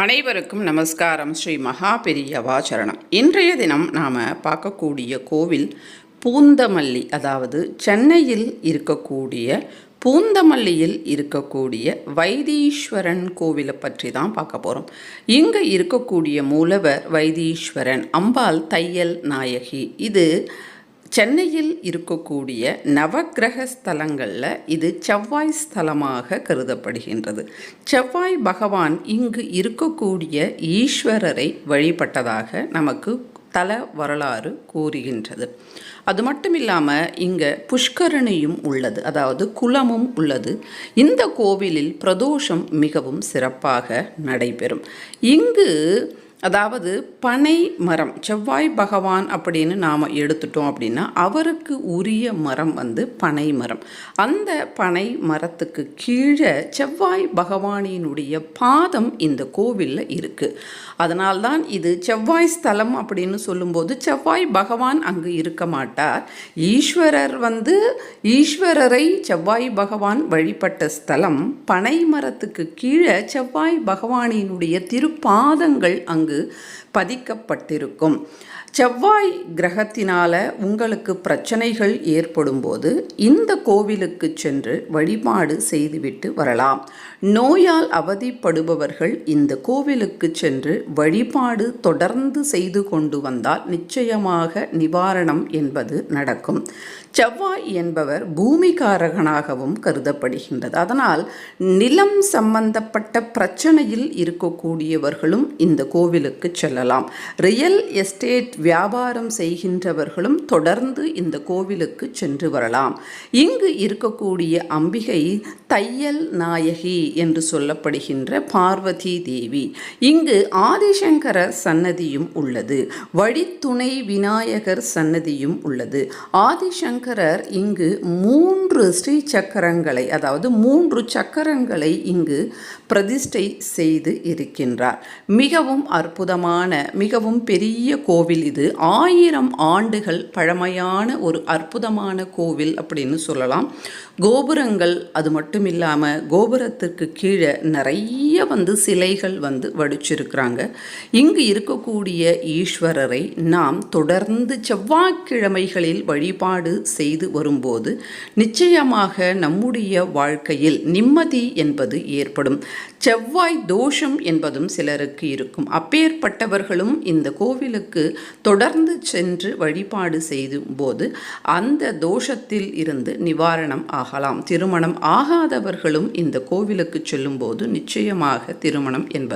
அனைவருக்கும் நமஸ்காரம். ஸ்ரீ மகா பெரியவா சரணம். இன்றைய தினம் நாம் பார்க்கக்கூடிய கோவில் பூந்தமல்லி, அதாவது சென்னையில் இருக்கக்கூடிய பூந்தமல்லியில் இருக்கக்கூடிய வைத்தீஸ்வரன் கோவிலை பற்றி தான் பார்க்க போகிறோம். இங்கே இருக்கக்கூடிய மூலவர் வைத்தீஸ்வரன், அம்பாள் தையல் நாயகி. இது சென்னையில் இருக்கக்கூடிய நவக்கிரக ஸ்தலங்களில் இது செவ்வாய் ஸ்தலமாக கருதப்படுகின்றது. செவ்வாய் பகவான் இங்கு இருக்கக்கூடிய ஈஸ்வரரை வழிபட்டதாக நமக்கு தல வரலாறு கூறுகின்றது. அது மட்டும் இல்லாமல் இங்கே புஷ்கரணியும் உள்ளது, அதாவது குளமும் உள்ளது. இந்த கோவிலில் பிரதோஷம் மிகவும் சிறப்பாக நடைபெறும். இங்கு அதாவது பனை மரம், செவ்வாய் பகவான் அப்படின்னு நாம் எடுத்துட்டோம் அப்படின்னா அவருக்கு உரிய மரம் பனை மரம். அந்த பனை மரத்துக்கு கீழே செவ்வாய் பகவானினுடைய பாதம் இந்த கோவிலில் இருக்குது. அதனால்தான் இது செவ்வாய் ஸ்தலம் அப்படின்னு சொல்லும்போது செவ்வாய் பகவான் அங்கு இருக்க மாட்டார். ஈஸ்வரரை செவ்வாய் பகவான் வழிபட்ட ஸ்தலம் பனை மரத்துக்கு கீழே செவ்வாய் பகவானினுடைய திருப்பாதங்கள் அங்கு பதிக்கப்பட்டிருக்கும். செவ்வாய் கிரகத்தினால உங்களுக்கு பிரச்சனைகள் ஏற்படும் போது இந்த கோவிலுக்கு சென்று வழிபாடு செய்துவிட்டு வரலாம். நோயால் அவதிப்படுபவர்கள் இந்த கோவிலுக்கு சென்று வழிபாடு தொடர்ந்து செய்து கொண்டு வந்தால் நிச்சயமாக நிவாரணம் என்பது நடக்கும். செவ்வாய் என்பவர் பூமிகாரகனாகவும் கருதப்படுகின்றது. அதனால் நிலம் சம்பந்தப்பட்ட பிரச்சனையில் இருக்கக்கூடியவர்களும் இந்த கோவிலுக்கு செல்லலாம். ரியல் எஸ்டேட் வியாபாரம் செய்கின்றவர்களும் தொடர்ந்து இந்த கோவிலுக்கு சென்று வரலாம். இங்கு இருக்கக்கூடிய அம்பிகை தையல் நாயகி என்று சொல்லப்படுகின்ற பார்வதி தேவி. இங்கு ஆதிசங்கரர் சன்னதியும் உள்ளது, வழித்துணை விநாயகர் சன்னதியும் உள்ளது. ஆதிசங்கரர் இங்கு 3 ஸ்ரீ சக்கரங்களை, அதாவது 3 சக்கரங்களை இங்கு பிரதிஷ்டை செய்து இருக்கின்றார். மிகவும் அற்புதமான, மிகவும் பெரிய கோவில் இது. 1000 ஆண்டுகள் பழமையான ஒரு அற்புதமான கோவில் அப்படின்னு சொல்லலாம். கோபுரங்கள் அது மட்டும் இல்லாமல் கோபுரத்திற்கு கீழே நிறைய சிலைகள் வடிச்சிருக்கிறாங்க. இங்கு இருக்கக்கூடிய ஈஸ்வரரை நாம் தொடர்ந்து செவ்வாய்க்கிழமைகளில் வழிபாடு செய்து வரும்போது நிச்சயமாக நம்முடைய வாழ்க்கையில் நிம்மதி என்பது ஏற்படும். செவ்வாய் தோஷம் என்பதும் சிலருக்கு இருக்கும். அப்பேற்பட்டவர்களும் இந்த கோவிலுக்கு தொடர்ந்து சென்று வழிபாடு செய்யும் போது அந்த தோஷத்தில் இருந்து நிவாரணம் ஆகலாம். திருமணம் ஆகாதவர்களும் இந்த கோவிலுக்கு செல்லும்போது நிச்சயமாக திருமணம் என்பது